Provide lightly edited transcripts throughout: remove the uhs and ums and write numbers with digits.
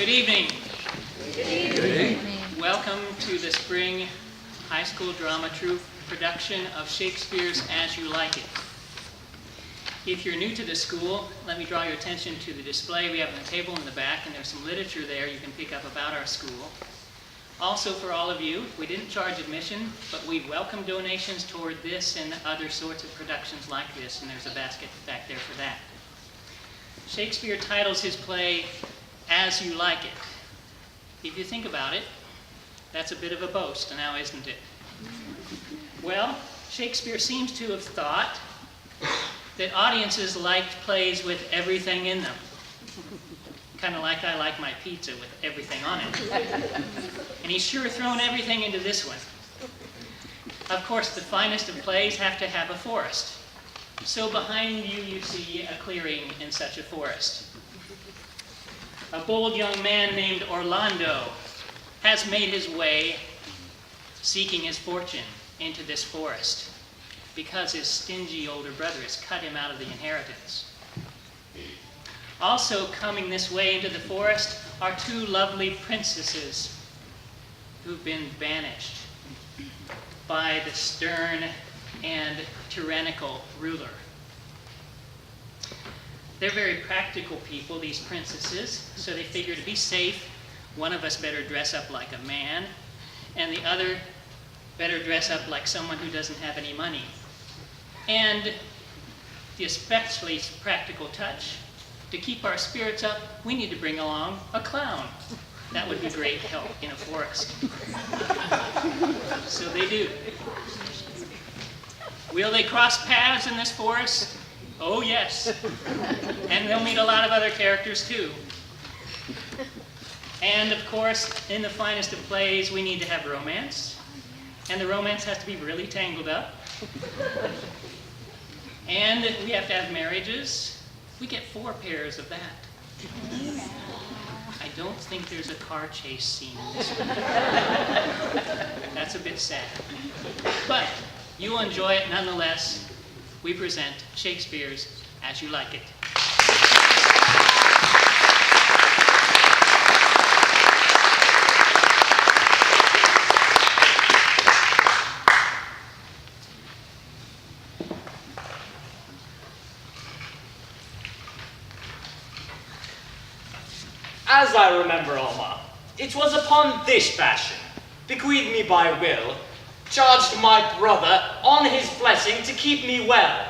Good evening. Good evening. Welcome to the Spring High School Drama Troupe production of Shakespeare's As You Like It. If you're new to the school, let me draw your attention to the display we have on the table in the back, and there's some literature there you can pick up about our school. Also, for all of you, we didn't charge admission, but we welcome donations toward this and other sorts of productions like this, and there's a basket back there for that. Shakespeare titles his play As You Like It. If you think about it, that's a bit of a boast now, isn't it? Well, Shakespeare seems to have thought that audiences liked plays with everything in them. Kind of like I like my pizza with everything on it. And he's sure thrown everything into this one. Of course, the finest of plays have to have a forest. So behind you, you see a clearing in such a forest. A bold young man named Orlando has made his way, seeking his fortune, into this forest because his stingy older brother has cut him out of the inheritance. Also coming this way into the forest are two lovely princesses who've been banished by the stern and tyrannical ruler. They're very practical people, these princesses, so they figure to be safe, one of us better dress up like a man, and the other better dress up like someone who doesn't have any money. And the especially practical touch, to keep our spirits up, we need to bring along a clown. That would be great help in a forest. So they do. Will they cross paths in this forest? Oh, yes. And they'll meet a lot of other characters, too. And, of course, in the finest of plays, we need to have romance. And the romance has to be really tangled up. And we have to have marriages. We get 4 pairs of that. I don't think there's a car chase scene in this one. That's a bit sad. But you'll enjoy it nonetheless. We present Shakespeare's As You Like It. As I remember, Alma, it was upon this fashion, bequeathed me by will, charged my brother on his blessing to keep me well.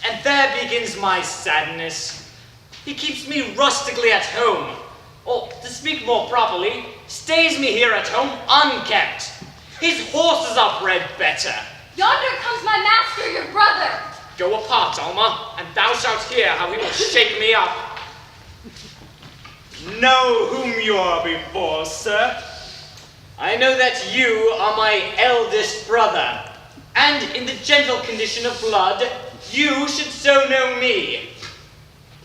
And there begins my sadness. He keeps me rustically at home, or to speak more properly, stays me here at home unkept. His horses are bred better. Yonder comes my master, your brother. Go apart, Alma, and thou shalt hear how he will shake me up. Know whom you are before, sir. I know that you are my eldest brother, and in the gentle condition of blood, you should so know me.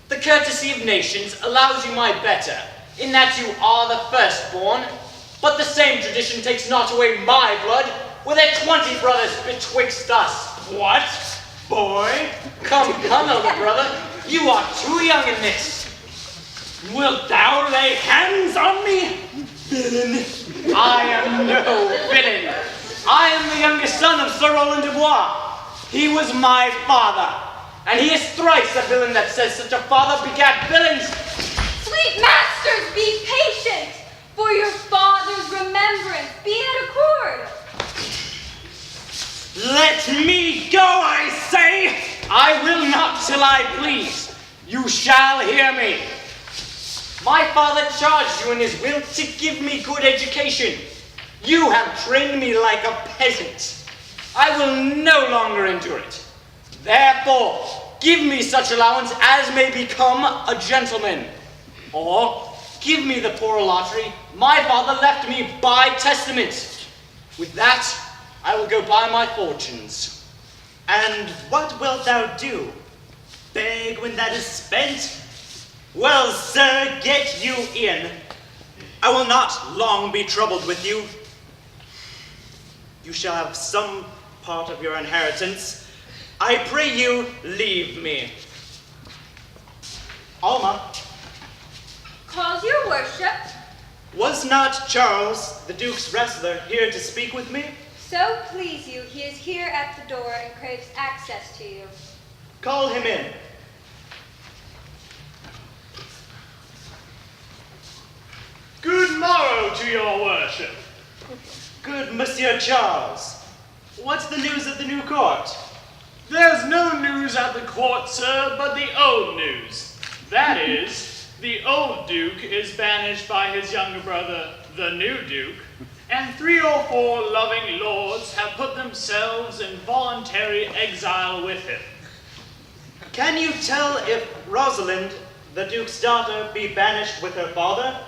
The courtesy of nations allows you my better, in that you are the firstborn, but the same tradition takes not away my blood. Were there 20 brothers betwixt us? What, boy? Come, elder brother, you are too young in this. Wilt thou lay hands on me? Villain! I am no villain. I am the youngest son of Sir Roland de Bois. He was my father, and he is thrice a villain that says such a father begat villains. Sweet masters, be patient, for your father's remembrance be at accord. Let me go, I say! I will not till I please. You shall hear me. My father charged you in his will to give me good education. You have trained me like a peasant. I will no longer endure it. Therefore, give me such allowance as may become a gentleman. Or give me the poor lottery my father left me by testament. With that, I will go buy my fortunes. And what wilt thou do? Beg when that is spent? Well, sir, get you in. I will not long be troubled with you. You shall have some part of your inheritance. I pray you, leave me. Alma. Calls your worship. Was not Charles, the Duke's wrestler, here to speak with me? So please you, he is here at the door and craves access to you. Call him in. Good morrow to your worship. Good Monsieur Charles. What's the news at the new court? There's no news at the court, sir, but the old news. That is, the old Duke is banished by his younger brother, the new Duke, and 3 or 4 loving lords have put themselves in voluntary exile with him. Can you tell if Rosalind, the Duke's daughter, be banished with her father?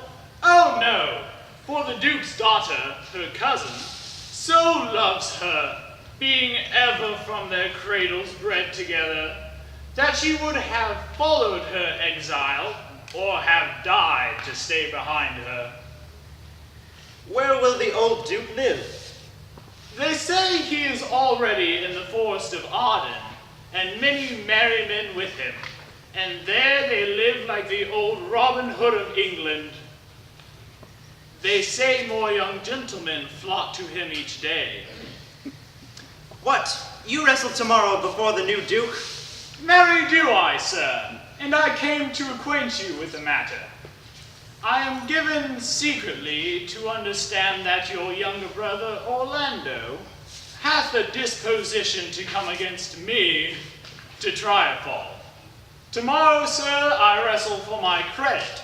Oh no, for the Duke's daughter, her cousin, so loves her, being ever from their cradles bred together, that she would have followed her exile, or have died to stay behind her. Where will the old Duke live? They say he is already in the forest of Arden, and many merry men with him, and there they live like the old Robin Hood of England. They say more young gentlemen flock to him each day. What? You wrestle tomorrow before the new Duke? Marry do I, sir, and I came to acquaint you with the matter. I am given secretly to understand that your younger brother, Orlando, hath a disposition to come against me to try a fall. Tomorrow, sir, I wrestle for my credit,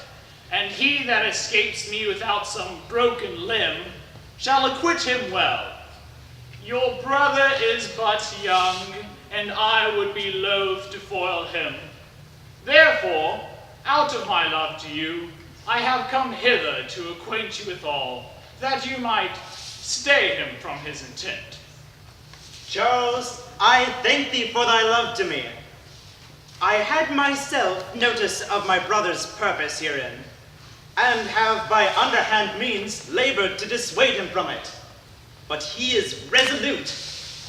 and he that escapes me without some broken limb shall acquit him well. Your brother is but young, and I would be loath to foil him. Therefore, out of my love to you, I have come hither to acquaint you with all, that you might stay him from his intent. Charles, I thank thee for thy love to me. I had myself notice of my brother's purpose herein, and have by underhand means labored to dissuade him from it. But he is resolute.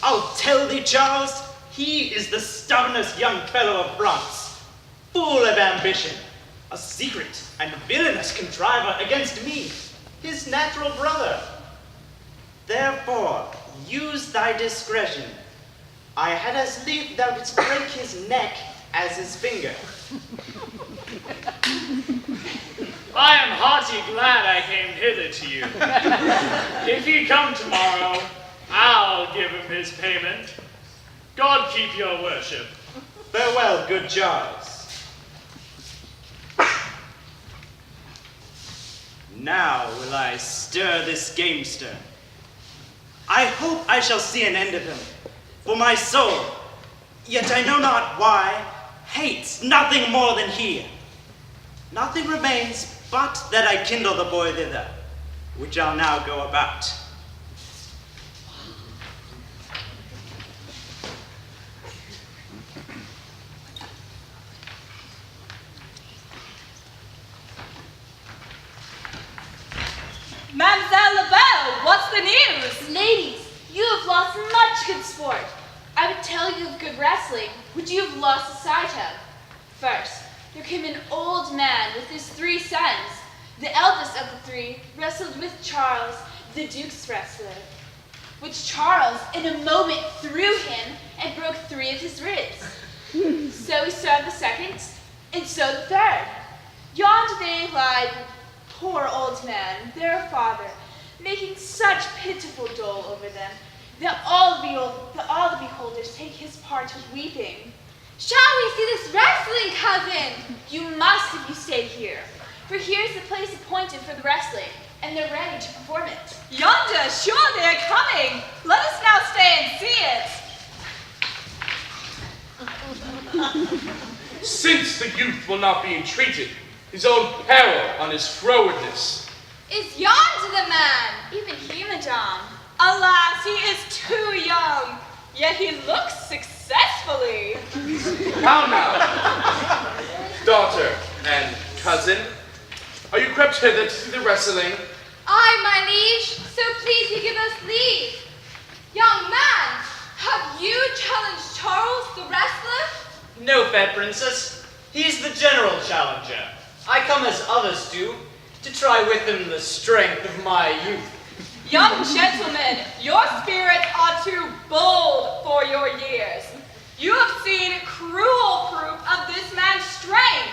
I'll tell thee, Charles, he is the stubbornest young fellow of France, full of ambition, a secret and villainous contriver against me, his natural brother. Therefore, use thy discretion. I had as lief thou didst break his neck as his finger. I am hearty glad I came hither to you. If he come tomorrow, I'll give him his payment. God keep your worship. Farewell, good Charles. Now will I stir this gamester. I hope I shall see an end of him, for my soul, yet I know not why, hates nothing more than he. Nothing remains but that I kindle the boy thither, which I'll now go about. Mademoiselle LaBelle, what's the news? Ladies, you have lost much good sport. I would tell you of good wrestling, which you have lost the sight of. First, there came an old man with his 3 sons. The eldest of the 3 wrestled with Charles, the Duke's wrestler, which Charles in a moment threw him and broke 3 of his ribs. So he served the second, and so the third. Yonder they lie, poor old man, their father, making such pitiful dole over them, that all the beholders take his part with weeping. Shall we see this wrestling, cousin? You must if you stay here, for here's the place appointed for the wrestling, and they're ready to perform it. Yonder, sure they're coming. Let us now stay and see it. Since the youth will not be entreated, his own peril on his frowardness. Is yonder the man? Even he, madame. Alas, he is too young, yet he looks successfully. How now, daughter and cousin? Are you crept hither to see the wrestling? Aye, my liege, so please you give us leave. Young man, have you challenged Charles the wrestler? No, fair princess. He's the general challenger. I come as others do, to try with him the strength of my youth. Young gentlemen, your spirits are too bold for your years. You have seen cruel proof of this man's strength.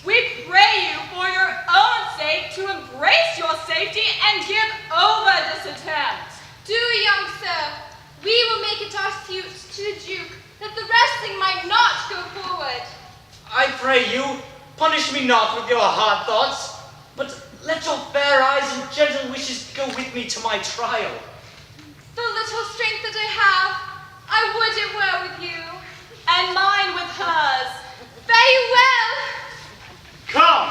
We pray you for your own sake to embrace your safety and give over this attempt. Do, young sir. We will make it our suit to the Duke that the wrestling might not go forward. I pray you, punish me not with your hard thoughts, but let your fair eyes and gentle wishes go with me to my trial. The little strength that I have, I would it were with you. And mine with hers. Fare you well. Come,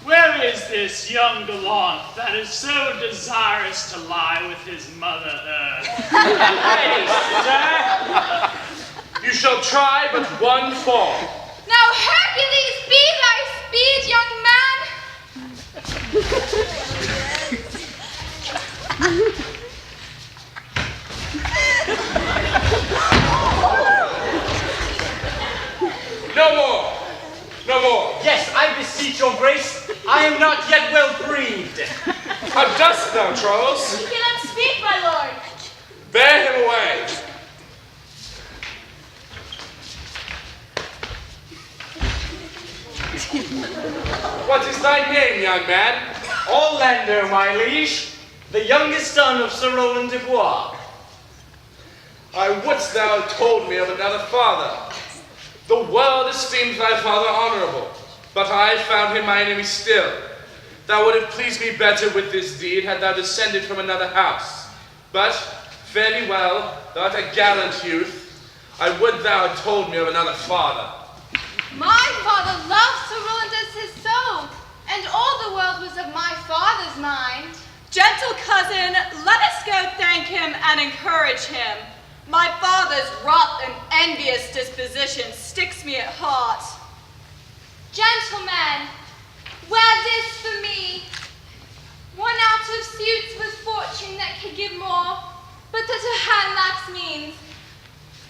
where is this young gallant that is so desirous to lie with his mother Earth? Ready, sir? You shall try but one fall. Now Hercules, be thy speed, young man. No more. No more. Yes, I beseech your grace. I am not yet well breathed. How dost thou, Charles? He cannot speak, my lord. Bear him away. What is thy name, young man? Orlando, my liege, the youngest son of Sir Roland de Bois. I wouldst thou had told me of another father. The world esteems thy father honorable, but I found him my enemy still. Thou would have pleased me better with this deed had thou descended from another house. But, fare thee well, thou art a gallant youth. I would thou had told me of another father. My father loved Sir Roland as his soul, and all the world was of my father's mind. Gentle cousin, let us go thank him and encourage him. My father's rough and envious disposition sticks me at heart. Gentlemen, wear this for me. One out of suits with fortune that could give more, but that her hand lacks means.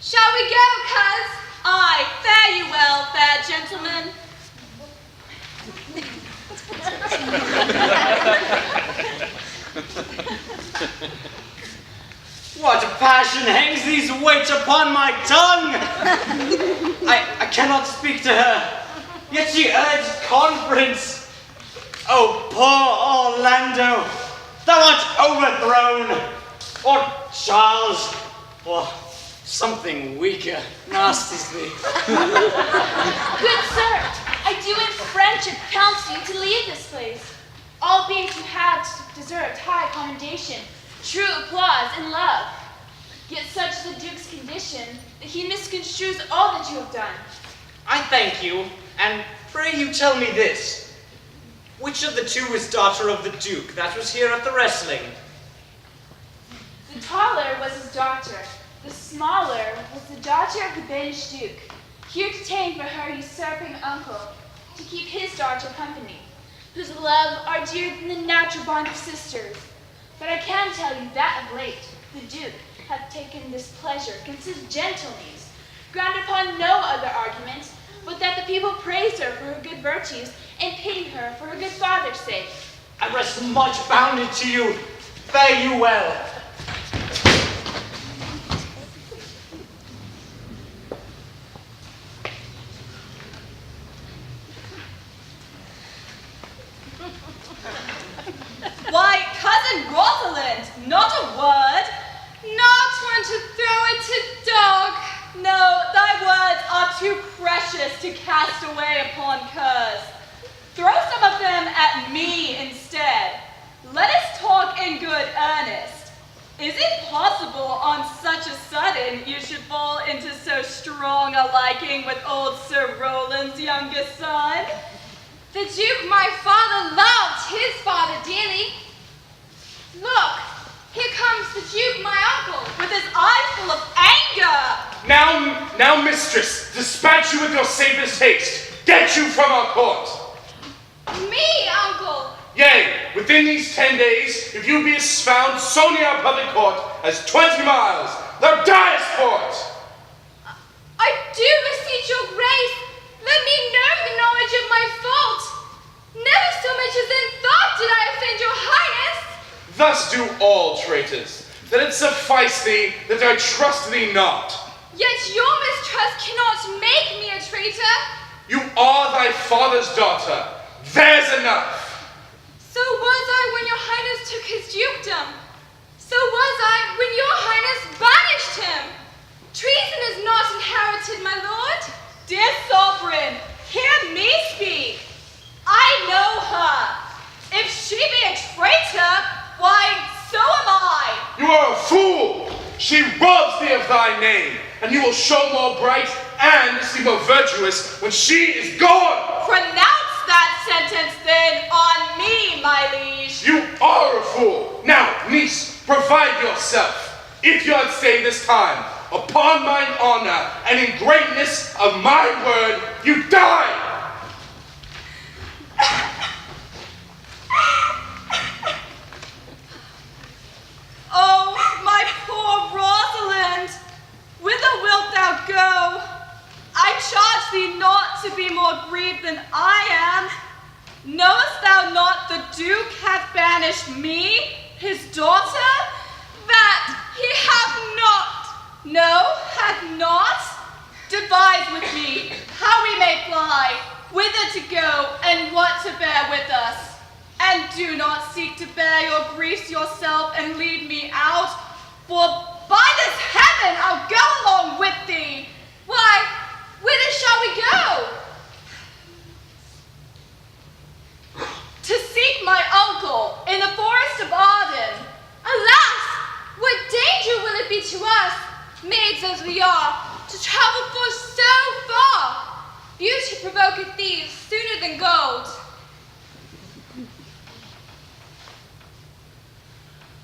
Shall we go, coz? Aye, fare you well, fair gentlemen. What passion hangs these weights upon my tongue? I cannot speak to her, yet she urged conference. Oh, poor Orlando, thou art overthrown. Or Charles, or something weaker, nasty. Good sir, I do in friendship counsel you to leave this place, albeit you have deserved high commendation, true applause, and love. Yet such is the Duke's condition that he misconstrues all that you have done. I thank you, and pray you tell me this. Which of the two is daughter of the Duke that was here at the wrestling? The taller was his daughter, the smaller was the daughter of the banished Duke, here detained for her usurping uncle, to keep his daughter company, whose love are dearer than the natural bond of sisters. But I can tell you that of late, the Duke hath taken this pleasure against his gentle niece, grounded upon no other argument, but that the people praise her for her good virtues, and pity her for her good father's sake. I rest much bounded to you. Fare you well. Why, cousin Rosalind, not a word. Not one to throw it to dog. No, thy words are too precious to cast away upon curs. Throw some of them at me instead. Let us talk in good earnest. Is it possible on such a sudden you should fall into so strong a liking with old Sir Roland's youngest son? The Duke, my father, loved his father dearly. Look, here comes the Duke, my uncle. With his eyes full of anger. Now, mistress, dispatch you with your safest haste. Get you from our court. Me, uncle. Yea, within these 10 days, if you be found so near our public court as 20 miles, thou diest for it. I do beseech your grace. Let me know the knowledge of my fault. Never so much as in thought did I Thus do all traitors. That it suffice thee that I trust thee not. Yet your mistrust cannot make me a traitor. You are thy father's daughter. There's enough. So was I when your highness took his dukedom. So was I when your highness banished him. Treason is not inherited, my lord. Dear sovereign, hear me speak. I know her. If she be a traitor, why, so am I. You are a fool. She robs thee of thy name, and you will show more bright and seem more virtuous when she is gone. Pronounce that sentence then on me, my liege. You are a fool. Now, niece, provide yourself. If you had stayed this time, upon mine honor and in greatness of my word, you die. Oh, my poor Rosalind, whither wilt thou go? I charge thee not to be more grieved than I am. Knowest thou not the Duke hath banished me, his daughter? That he hath not devised with me how we may fly, whither to go, and what to bear with us. And do not seek to bear your griefs yourself and leave me out, for by this heaven I'll go along with thee. Why, whither shall we go? To seek my uncle in the forest of Arden. Alas, what danger will it be to us, maids as we are, to travel for so far? Beauty provoketh thieves sooner than gold.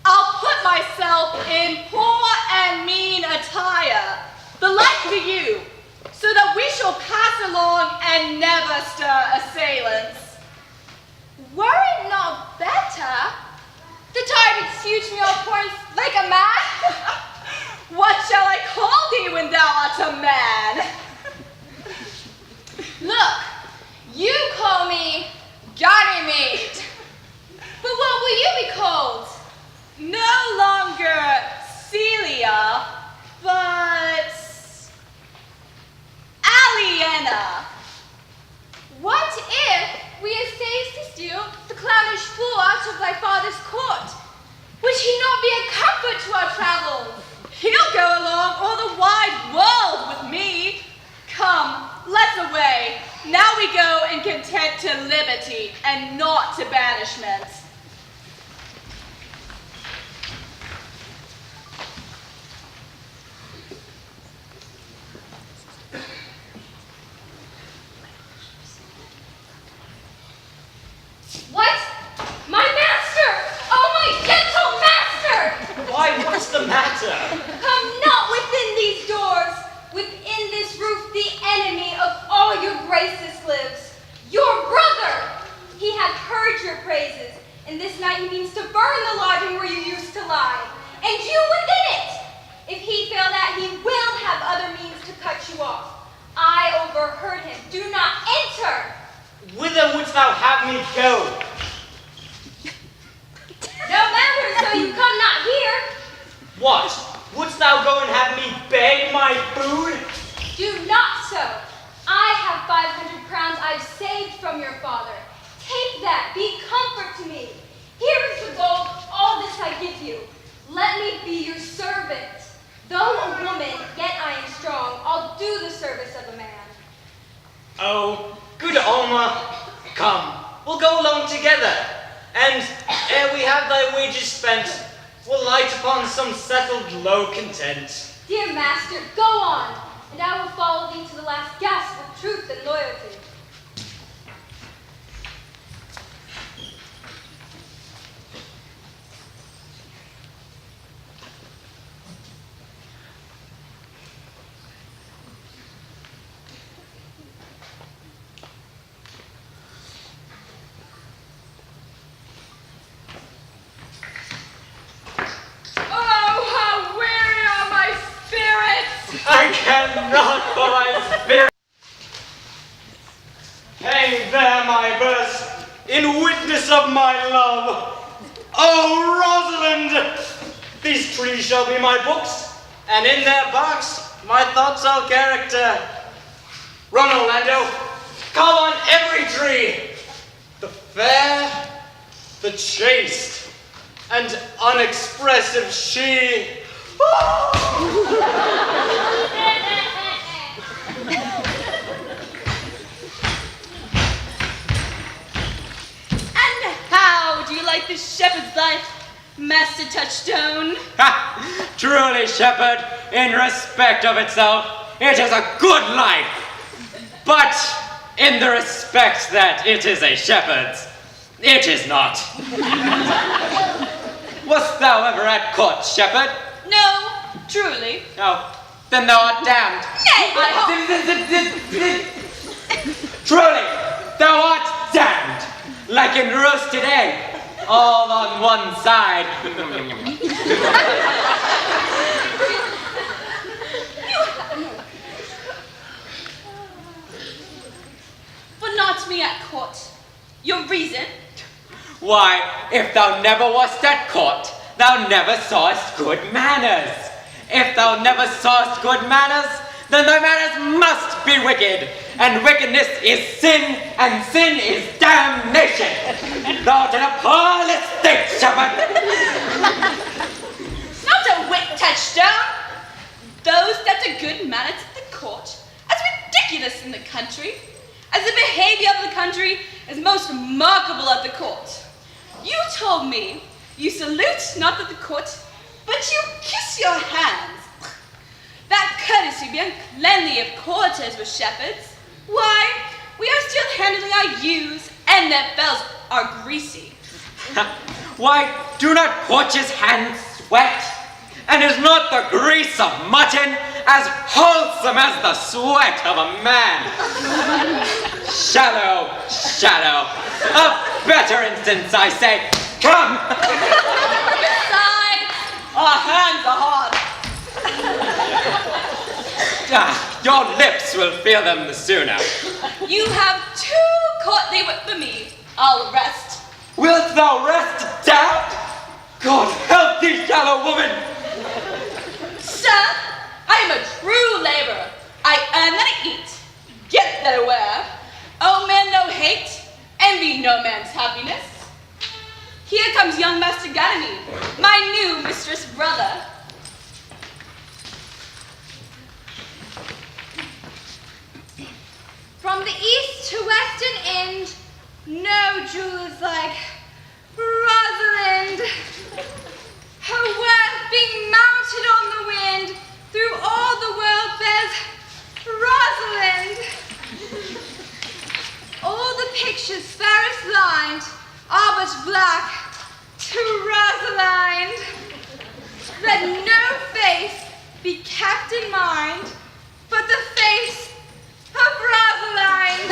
I'll put myself in poor and mean attire, the like to you, so that we shall pass along and never stir assailants. Were it not better that I would suit me all points like a man? What shall I call thee when thou art a man? Look, you call me Ganymede. But what will you be called? No longer Celia, but Aliena. What if we essay to steal the clownish fool out of thy father's court? Would he not be a comfort to our travels? He'll go along all the wide world with me. Come, let's away. Now we go and content to liberty and not to banishment. What? My master! Oh, my gentle master! Why, what's the matter? Come not within these doors. Within this roof the enemy of all your graces lives. Your brother! He hath heard your praises, and this night he means to burn the lodging where you used to lie, and you within it. If he fail that, he will have other means to cut you off. I overheard him. Do not enter. Whither wouldst thou have me go? No matter, so you come not here. What? Wouldst thou go and have me beg my food? Do not so. I have 500 crowns I've saved from your father. Take that. Be comfort to me. Here is the gold. All this I give you. Let me be your servant. Though a woman, yet I am strong. I'll do the service of a man. Oh, good Alma, come, we'll go along together, and ere we have thy wages spent, we'll light upon some settled low content. Dear master, go on, and I will follow thee to the last gasp with truth and loyalty. I cannot for my spirit. Hang there, my verse, in witness of my love. Oh, Rosalind! These trees shall be my books, and in their barks my thoughts all character. Run, Orlando, call on every tree, the fair, the chaste, and unexpressive she. And how do you like this shepherd's life, Master Touchstone? Ha! Truly, shepherd, in respect of itself, it is a good life. But in the respect that it is a shepherd's, it is not. Wast thou ever at court, shepherd? No, truly. No. Then thou art damned. Nay, I hope. Truly, thou art damned. Like in roasted egg, all on one side. But not me at court. Your reason? Why, if thou never wast at court, thou never sawest good manners. If thou never sawest good manners, then thy manners must be wicked. And wickedness is sin, and sin is damnation. Thou art in a parlous state, shepherd. Not a whit, Touchstone. Those that are good manners at the court, as ridiculous in the country, as the behavior of the country is most remarkable at the court. You told me you salute not at the court, but you kiss your hands. That courtesy be uncleanly if courtiers were shepherds. Why, we are still handling our ewes, and their bells are greasy. Why, do not courtiers' hands sweat? And is not the grease of mutton as wholesome as the sweat of a man? Shallow, shallow. A better instance, I say. Come! Besides, our hands are hard. Your lips will feel them the sooner. You have too courtly wit for me. I'll rest. Wilt thou rest down? God help thee, shallow woman! Sir, I am a true laborer. I earn that I eat. Get that aware. Oh man, no hate. Envy no man's happiness. Here comes young Master Ganymede, my new mistress brother. From the east to western end, no jewels like Rosalind. Her worth being mounted on the wind, through all the world bears Rosalind. All the pictures fairest lined are but black to Rosalind. Let no face be kept in mind, but the face of Rosalind.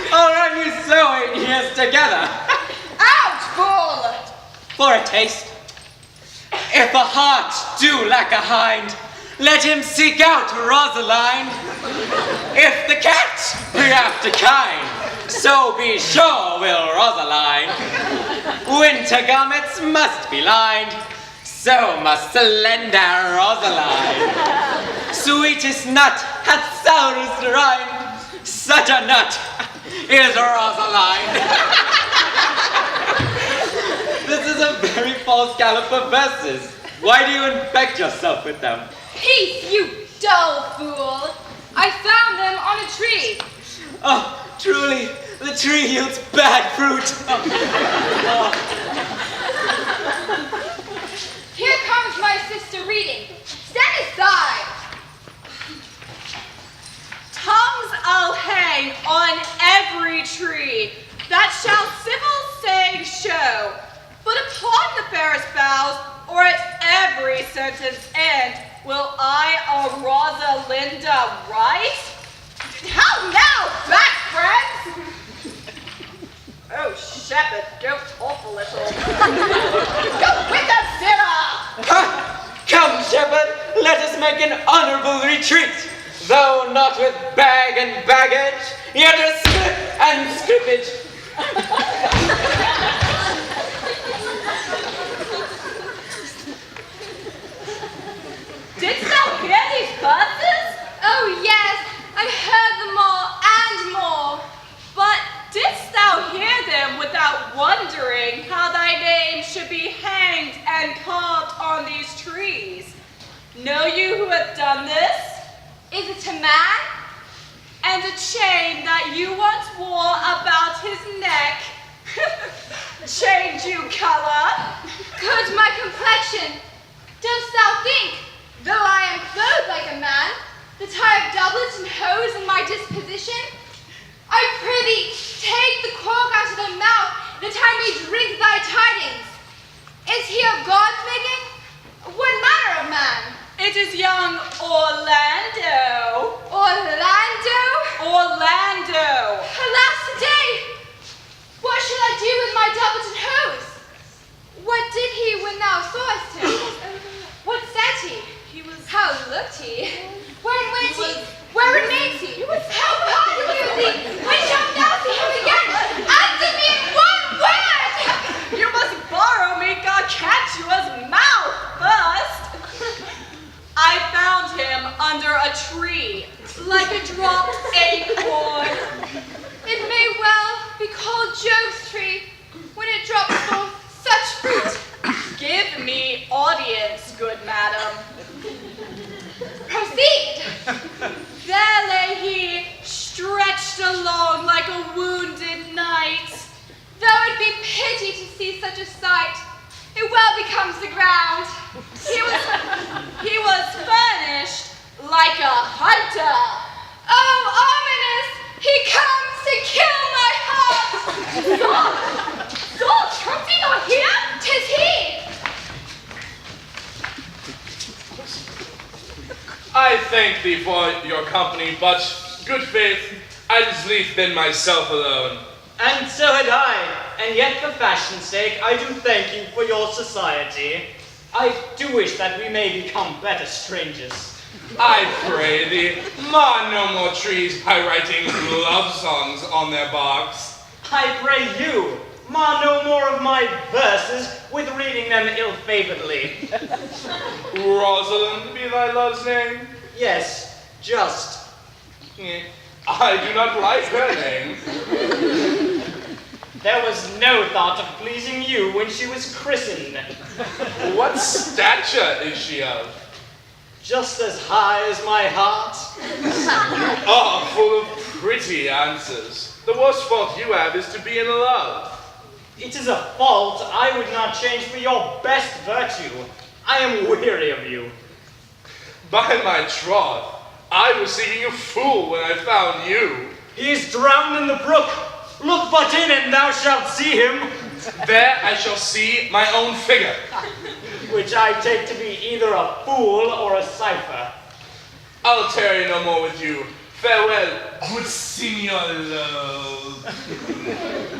Or have you so 8 years together? Out, fool! For a taste. If a heart do lack a hind, let him seek out Rosaline. If the cat be after kind, so be sure will Rosaline. Winter garments must be lined, so must slender Rosaline. Sweetest nut hath sourest rind, such a nut is Rosaline. This is a very false gallop of verses. Why do you infect yourself with them? Peace, you dull fool. I found them on a tree. Oh, truly, the tree yields bad fruit. Here comes my sister reading. Stand aside. Tongues I'll hang on every tree that shall civil saying show. But upon the fairest boughs, or at every sentence end, will I a Rosalinda write? How now, back friends? Oh, shepherd, go off a little. Go with us, sinner! Ha! Come, shepherd, let us make an honorable retreat. Though not with bag and baggage, yet a scrip and scrippage. verses? Oh yes, I've heard them all and more. But didst thou hear them without wondering how thy name should be hanged and carved on these trees? Know you who hath done this? Is it a man? And a chain that you once wore about his neck change you color? Good my complexion. Dost thou think, though I am clothed like a man, that I have doublets and hose in my disposition? I prithee, take the cork out of thy mouth, that I may drink thy tidings. Is he of God's making? What manner of man? It is young Orlando. Orlando? Orlando. Alas, today! What shall I do with my doublet and hose? What did he when thou sawest him? What said he? How looked he? When went he? Where remains he? How parted you thee? When shalt thou see him again? Answer me in one word! You must borrow me Gargantua's mouth first. I found him under a tree, like a dropped acorn. It may well be called Jove's tree, when it drops forth such fruit. Give me audience, good madam. Proceed! There lay he, stretched along like a wounded knight. Though it be pity to see such a sight, it well becomes the ground. He was furnished like a hunter. Oh, ominous! He comes to kill my heart! Saul, comes he not here? 'Tis he! I thank thee for your company, but, good faith, I'd as lief been myself alone. And so had I, and yet for fashion's sake, I do thank you for your society. I do wish that we may become better strangers. I pray thee, mar no more trees by writing love songs on their barks. I pray you, mar no more of my verses with reading them ill-favoredly. Rosalind be thy love's name? Yes, just. I do not like her name. There was no thought of pleasing you when she was christened. What stature is she of? Just as high as my heart. You are full of pretty answers. The worst fault you have is to be in love. It is a fault I would not change for your best virtue. I am weary of you. By my troth, I was seeking a fool when I found you. He is drowned in the brook. Look but in and thou shalt see him. There I shall see my own figure. Which I take to be either a fool or a cipher. I'll tarry no more with you. Farewell, good Signor Love.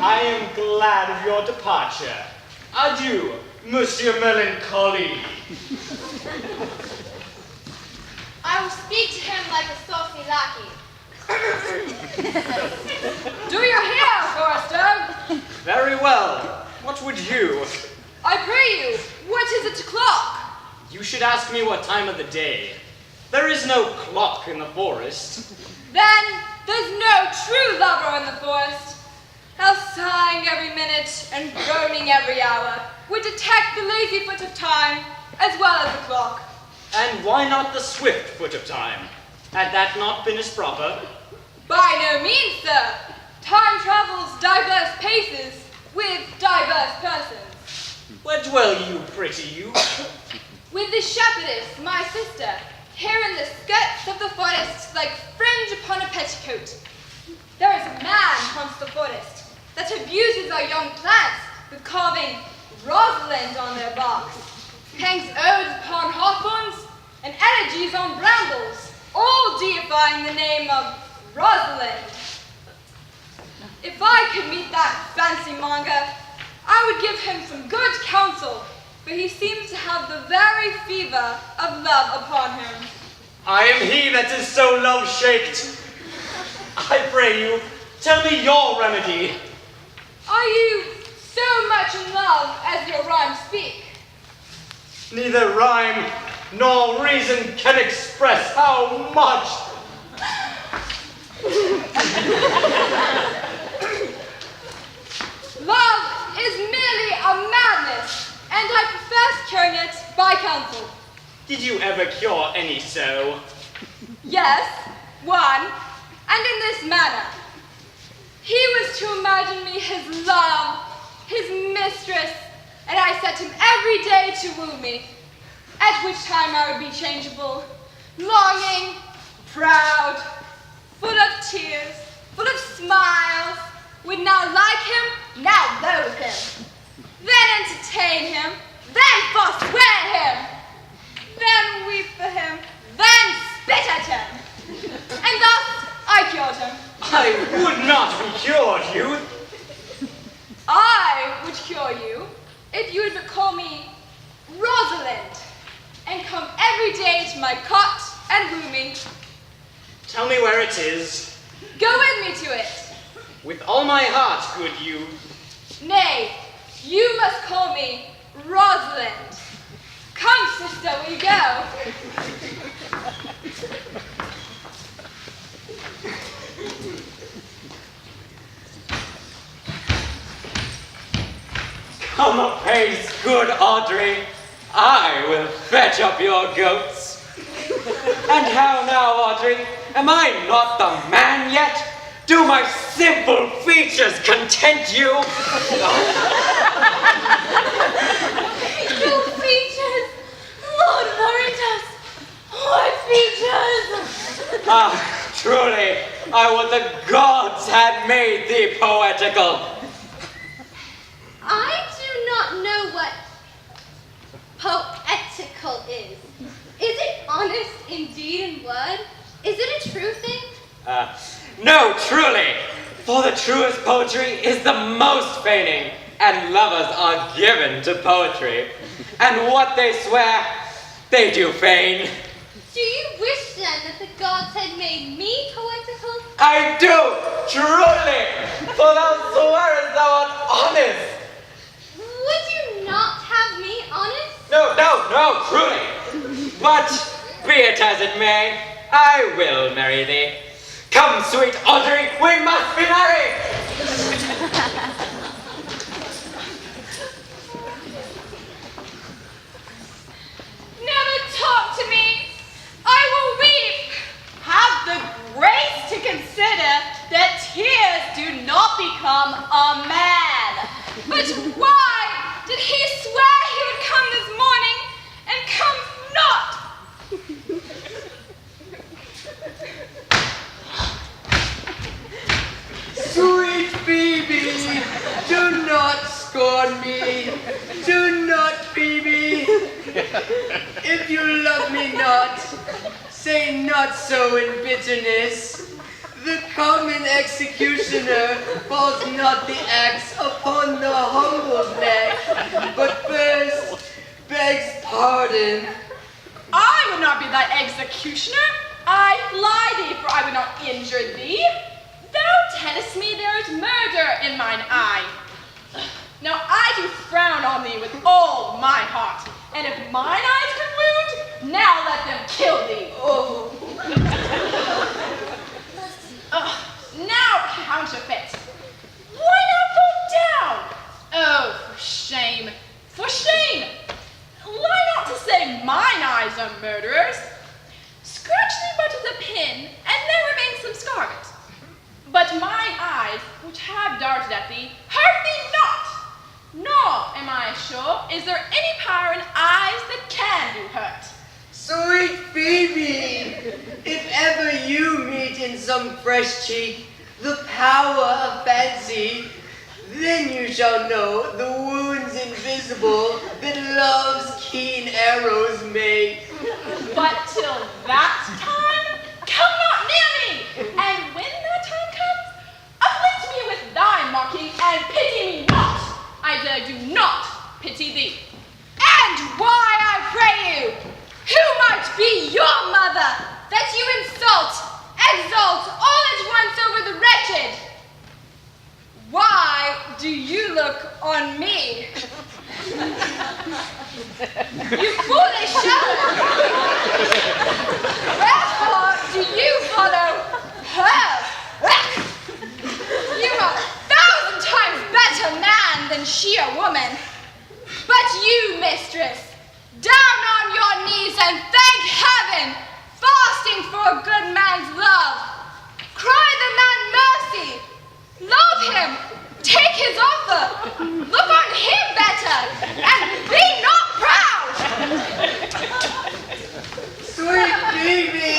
I am glad of your departure. Adieu, Monsieur Melancholy. I will speak to him like a saucy lackey. Do you hear, Forrester? Very well. What would you? I pray you, what is it o'clock? You should ask me what time of the day. There is no clock in the forest. Then there's no true lover in the forest. Else sighing every minute and groaning every hour would detect the lazy foot of time as well as the clock. And why not the swift foot of time? Had that not been as proper? By no means, sir. Time travels diverse paces with diverse persons. Where dwell you, pretty you? With the shepherdess, my sister, here in the skirts of the forest, like fringe upon a petticoat. There is a man haunts the forest that abuses our young plants with carving Rosalind on their barks, hangs odes upon hawthorns and elegies on brambles, all deifying the name of Rosalind. If I could meet that fancy monger, I would give him some good counsel, for he seems to have the very fever of love upon him. I am he that is so love-shaked. I pray you, tell me your remedy. Are you so much in love as your rhymes speak? Neither rhyme nor reason can express how much. Love is merely a madness, and I prefer curing it by counsel. Did you ever cure any so? Yes, one, and in this manner. He was to imagine me his love, his mistress, and I set him every day to woo me, at which time I would be changeable, longing, proud, full of tears, full of smiles, would now like him, now loathe him, then entertain him, then forswear him, then weep for him, then spit at him, and thus I cured him. I would not be cured, youth. I would cure you if you would but call me Rosalind and come every day to my cot and woo me. Tell me where it is. Go with me to it. With all my heart, good youth. Nay, you must call me Rosalind. Come, sister, we go. Come apace, good Audrey. I will fetch up your goats. And how now, Audrey? Am I not the man yet? Do my simple features content you? Your features! Lord Veritas! What features! Ah, truly, I would the gods had made thee poetical. I do not know what poetical is. Is it honest in deed and word? Is it a true thing? No, truly, for the truest poetry is the most feigning, and lovers are given to poetry. And what they swear, they do feign. Do you wish then that the gods had made me poetical? I do, truly, for thou swearest thou art honest. Would you not have me honest? No, truly. But be it as it may, I will marry thee. Come, sweet Audrey, we must be married. Never talk to me. I will weep. Have the grace to consider that tears do not become a man. But why did he swear he would come this morning and comes not? Sweet Phoebe, do not scorn me. Do not, Phoebe. If you love me not, say not so in bitterness. The common executioner falls not the axe upon the humble neck, but first begs pardon. I would not be thy executioner. I fly thee, for I would not injure thee. Thou tellest me there is murder in mine eye. Now I do frown on thee with all my heart, and if mine eyes could wound, now let them kill thee. Oh, Now counterfeit. Why not go down? Oh, for shame, for shame. Lie not to say mine eyes are murderers. Scratch thee but with a pin, and there remains some scarlet. But mine eyes, which have darted at thee, hurt thee not. Nor, am I sure, is there any power in eyes that can do hurt. sweet Phoebe, if ever you meet in some fresh cheek the power of fancy, then you shall know the wounds invisible that love's keen arrows make. But till that time, come not near me. And when that time comes, afflict me with thy mocking and pity me not. I dare do not pity thee. And why, I pray you? Who might be your mother, that you exalt all at once over the wretched? Why do you look on me? You foolish shadow! Wherefore do you follow her? You are 1,000 times better man than she a woman. But you, mistress, down on your knees and thank heaven, fasting for a good man's love. Cry the man mercy. Love him. Take his offer. Look on him better. And be not proud. Sweet Phoebe!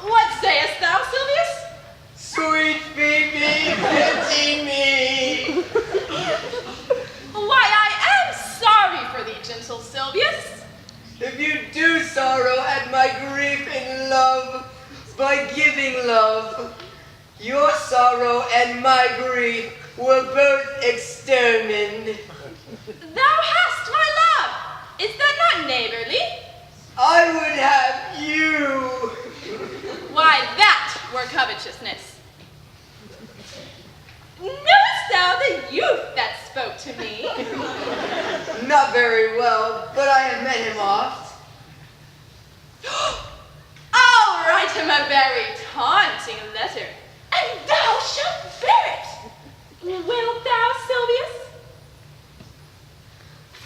What sayest thou, Silvius? Sweet Phoebe, pity me! Why, I am sorry for thee, gentle Silvius. If you do sorrow at my grief in love, by giving love, your sorrow and my grief were both extermined. Thou hast my love. Is that not neighborly? I would have you. Why, that were covetousness. Knowest thou the youth that spoke to me? Not very well, but I have met him oft. I'll write him a very taunting letter, and thou shalt bear it. Wilt thou, Silvius?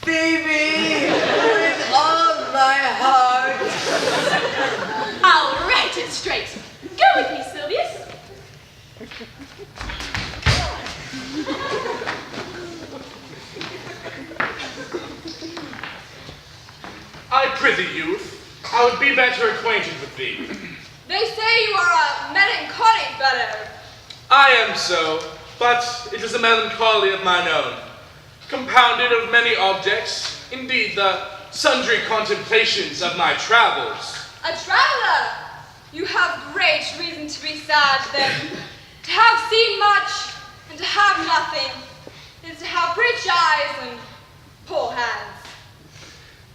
Phoebe, with all my heart. I'll write it straight. Go with me, Silvius. I prithee, youth, I would be better acquainted with thee. They say you are a melancholy fellow. I am so, but it is a melancholy of mine own, compounded of many objects, indeed the sundry contemplations of my travels. A traveler! You have great reason to be sad then. To have seen much and to have nothing is to have rich eyes and poor hands.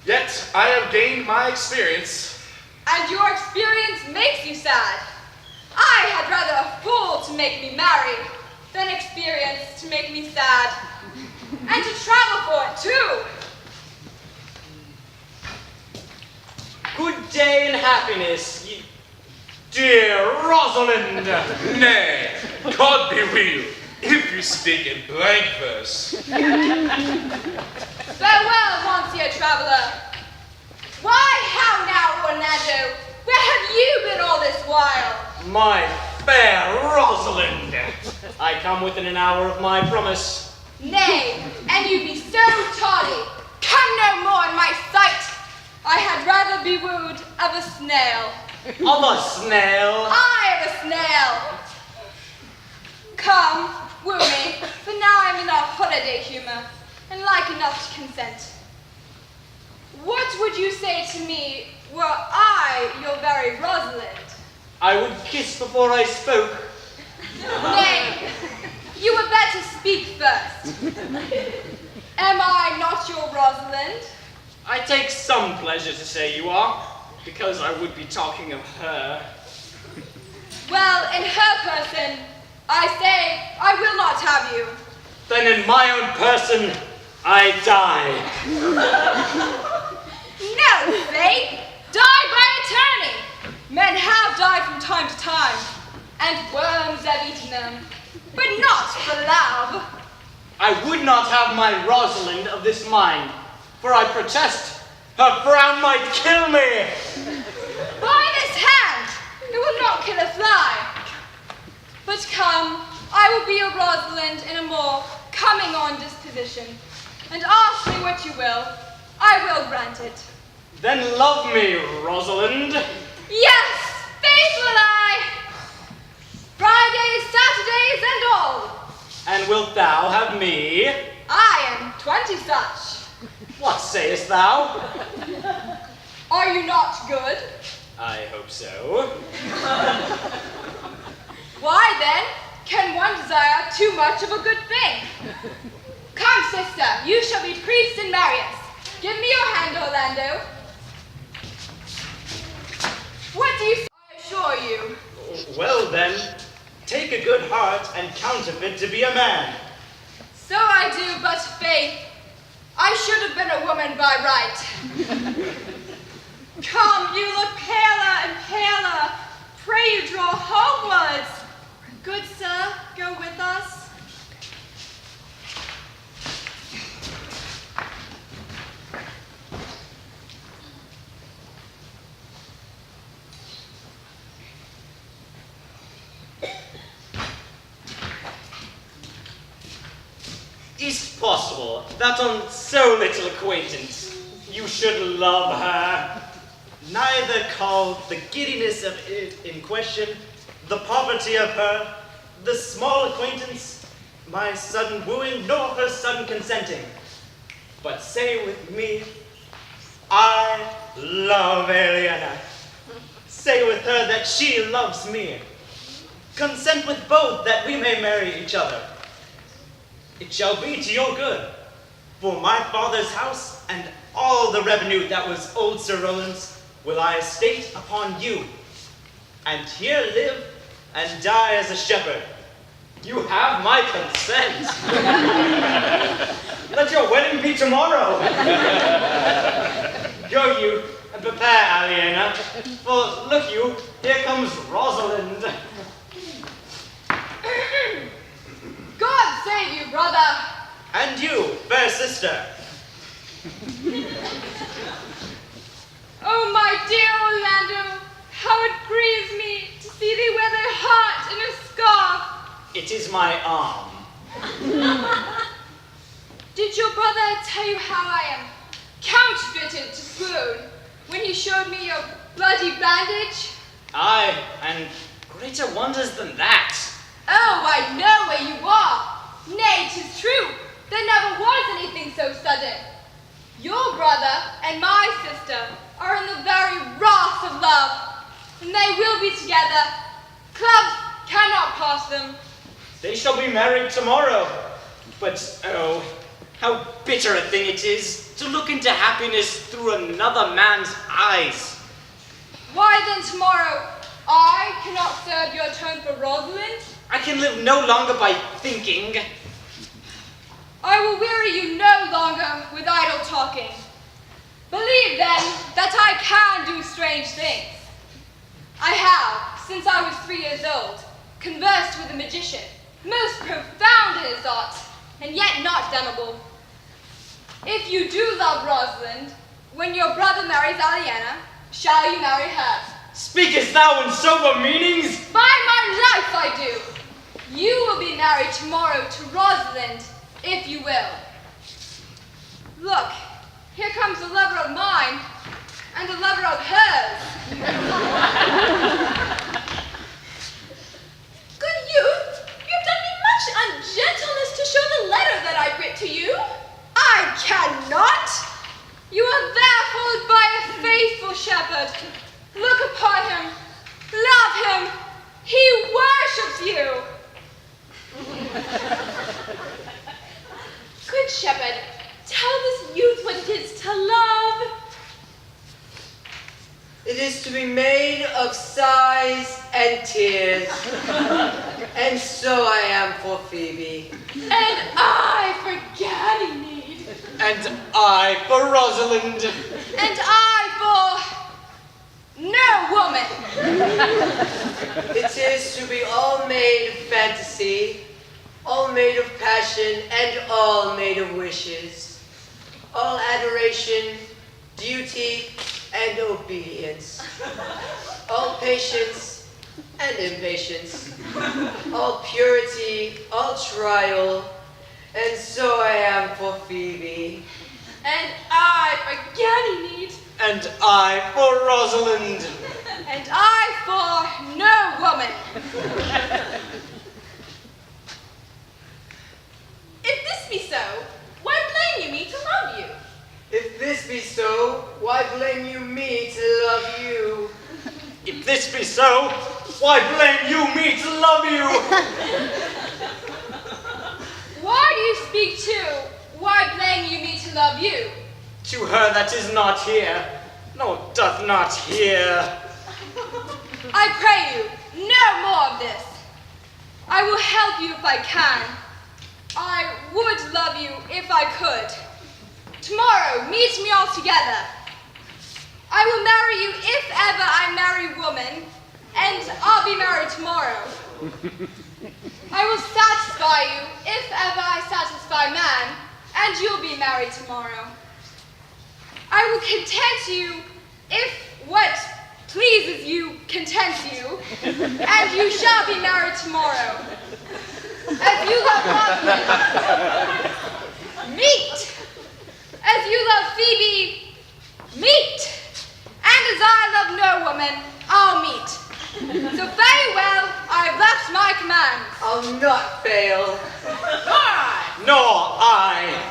Yet I have gained my experience. And your experience makes you sad. I had rather a fool to make me marry than experience to make me sad. And to travel for it too. Good day and happiness, ye dear Rosalind. Nay, God be with you, if you speak in blank verse. Farewell, Monsieur Traveler. Why, how now, Orlando? Where have you been all this while? My fair Rosalind, I come within an hour of my promise. Nay, and you be so tardy. Come no more in my sight. I had rather be wooed of a snail. Of a snail? I of a snail. Come, woo me, for now I'm in a holiday humor, and like enough to consent. What would you say to me were I your very Rosalind? I would kiss before I spoke. Nay, you were better speak first. Am I not your Rosalind? I take some pleasure to say you are, because I would be talking of her. Well, in her person, I say I will not have you. Then in my own person, I die. No, Faith! Die by attorney! Men have died from time to time, and worms have eaten them, but not for love. I would not have my Rosalind of this mind, for I protest, her frown might kill me. By this hand, it will not kill a fly. But come, I will be your Rosalind in a more coming on disposition, and ask me what you will, I will grant it. Then love me, Rosalind. Yes, faith will I. Fridays, Saturdays, and all. And wilt thou have me? I am 20 such. What sayest thou? Are you not good? I hope so. Why then, can one desire too much of a good thing? Come, sister, you shall be priest and marry us. Give me your hand, Orlando. What do you say? I assure you. Well then, take a good heart and counterfeit to be a man. So I do, but faith, I should have been a woman by right. Come, you look paler and paler. Pray you draw homewards. Good sir, go with us. Is it possible that on so little acquaintance you should love her? Neither call the giddiness of it in question, the poverty of her, the small acquaintance, my sudden wooing, nor her sudden consenting. But say with me, I love Aliena. Say with her that she loves me. Consent with both that we may marry each other. It shall be to your good, for my father's house and all the revenue that was old Sir Roland's will I estate upon you, and here live and die as a shepherd. You have my consent. Let your wedding be tomorrow. Go you and prepare, Aliena, for look you, here comes Rosalind. God save you, brother. And you, fair sister. Oh, my dear Orlando, how it grieves me to see thee wear thy heart in a scarf. It is my arm. Did your brother tell you how I am counterfeited to swoon when he showed me your bloody bandage? Aye, and greater wonders than that. Oh, I know where you are. Nay, 'tis true, there never was anything so sudden. Your brother and my sister are in the very wrath of love, and they will be together. Clubs cannot pass them. They shall be married tomorrow. But oh, how bitter a thing it is to look into happiness through another man's eyes. Why then tomorrow I cannot serve your turn for Rosalind? I can live no longer by thinking. I will weary you no longer with idle talking. Believe then that I can do strange things. I have, since I was 3 years old, conversed with a magician, most profound in his art, and yet not damnable. If you do love Rosalind, when your brother marries Aliena, shall you marry her? Speakest thou in sober meanings? By my life I do. You will be married tomorrow to Rosalind, if you will. Look, here comes a lover of mine, and a lover of hers. Good youth, you have done me much ungentleness to show the letter that I writ to you. I cannot. You are there followed by a faithful shepherd. Look upon him, love him, he worships you. Good shepherd, tell this youth what it is to love. It is to be made of sighs and tears. And so I am for Phoebe. And I for Ganymede. And I for Rosalind. And I for no woman. It is to be all made of fantasy, all made of passion, and all made of wishes. All adoration, duty, and obedience. All patience and impatience. All purity, all trial. And so I am for Phoebe. And I for Ganymede. And I for Rosalind. And I for no woman. If this be so, why blame you me to love you? If this be so, why blame you me to love you? If this be so, why blame you me to love you? Why do you speak to? Why blame you me to love you? To her that is not here, nor doth not hear. I pray you, no more of this. I will help you if I can. I would love you if I could. Tomorrow, meet me all together. I will marry you if ever I marry woman, and I'll be married tomorrow. I will satisfy you if ever I satisfy man, and you'll be married tomorrow. I will content you if what pleases you contents you, and you shall be married tomorrow. As you love Hoffman, meet. As you love Phoebe, meet. And as I love no woman, I'll meet. So farewell, I've left my command. I'll not fail. Nor I.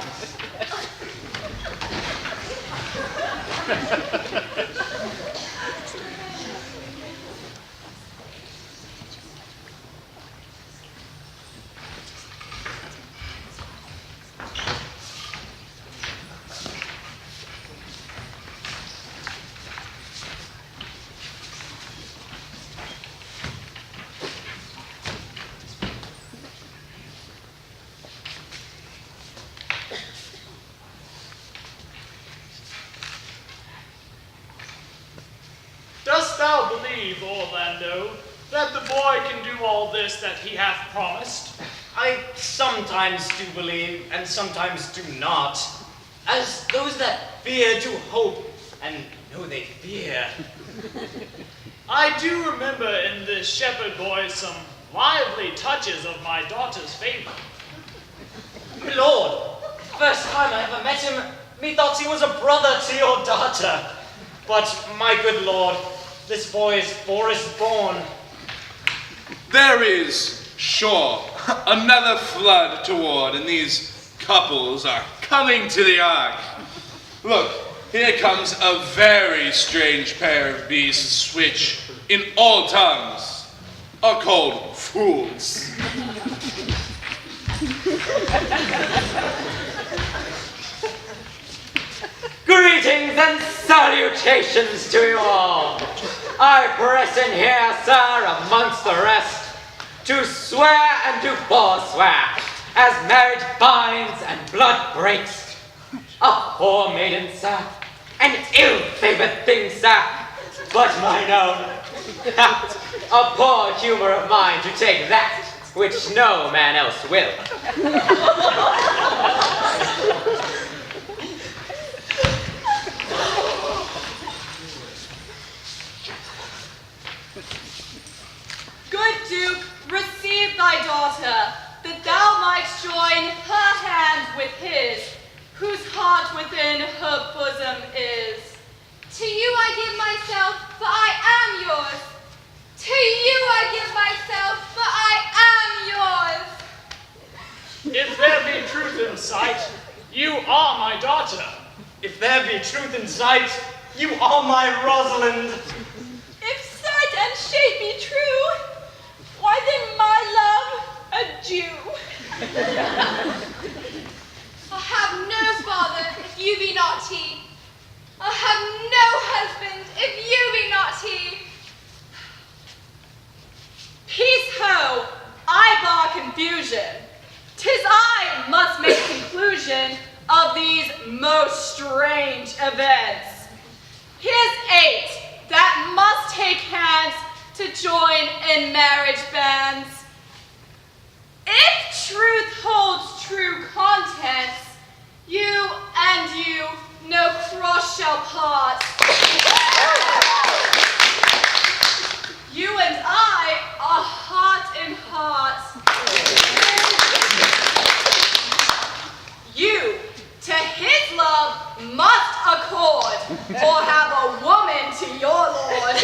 Dost thou believe, Orlando, that the boy can do all this that he hath promised? I sometimes do believe, and sometimes do not. As those that fear do hope, and know they fear. I do remember in this shepherd boy some lively touches of my daughter's favor. My lord, first time I ever met him, methought he was a brother to your daughter. But, my good lord, this boy is forest born. There is, sure, another flood toward, and these couples are coming to the ark. Look, here comes a very strange pair of beasts which, in all tongues, are called fools. Greetings and salutations to you all. I press in here, sir, amongst the rest, to swear and to forswear, as marriage binds and blood breaks. A poor maiden, sir, an ill-favored thing, sir, but mine own. A poor humor of mine to take that which no man else will. Good Duke, receive thy daughter, that thou mightst join her hand with his, whose heart within her bosom is. To you I give myself, for I am yours. To you I give myself, for I am yours. If there be truth in sight, you are my daughter. If there be truth in sight, you are my Rosalind. If sight and shape be true, why then my love a Jew. I have no father if you be not he. I have no husband if you be not he. Peace ho, I bar confusion. 'Tis I must make conclusion of these most strange events. Here's 8 that must take hands to join in marriage bands. If truth holds true contents, you and you no cross shall part. You and I are heart in heart. You to his love must accord, or have a woman to your lord.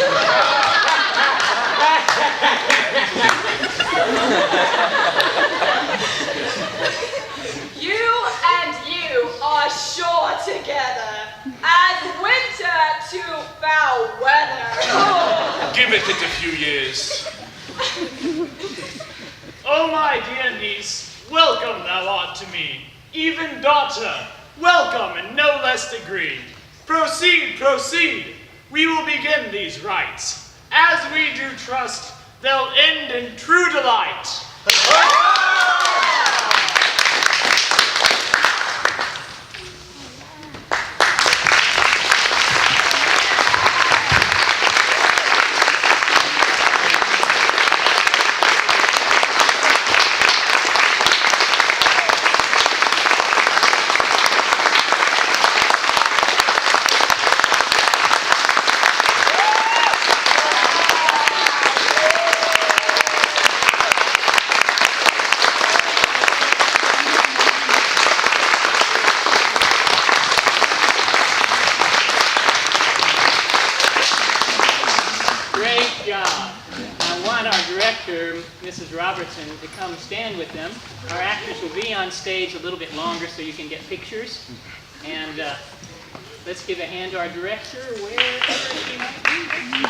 You and you are sure together, as winter to foul weather. Give it a few years. Oh, my dear niece, welcome thou art to me. Even daughter, welcome in no less degree. Proceed, proceed. We will begin these rites. As we do trust, they'll end in true delight. job. I want our director, Mrs. Robertson, to come stand with them. Our actors will be on stage a little bit longer so you can get pictures. And let's give a hand to our director, wherever she might be.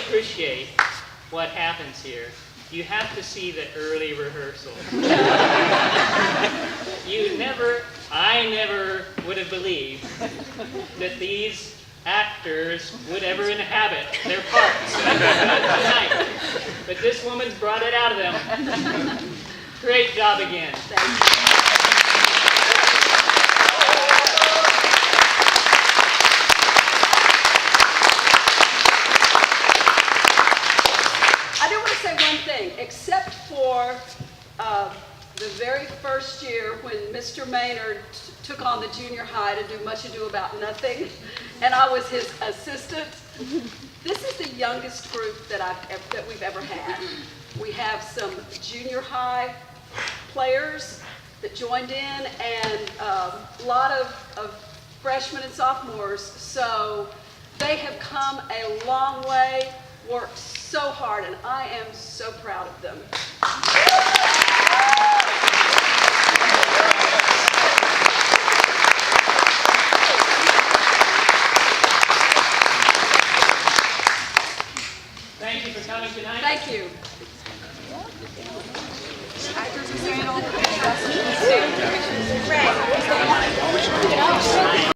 Appreciate what happens here, you have to see the early rehearsal. I never would have believed that these actors would ever inhabit their parts tonight. But this woman's brought it out of them. Great job again. Except for the very first year when Mr. Maynard took on the junior high to do Much Ado About Nothing, and I was his assistant. This is the youngest group that we've ever had. We have some junior high players that joined in, and a lot of freshmen and sophomores. So they have come a long way, worked so hard, and I am so proud of them. Thank you for coming tonight. Thank you.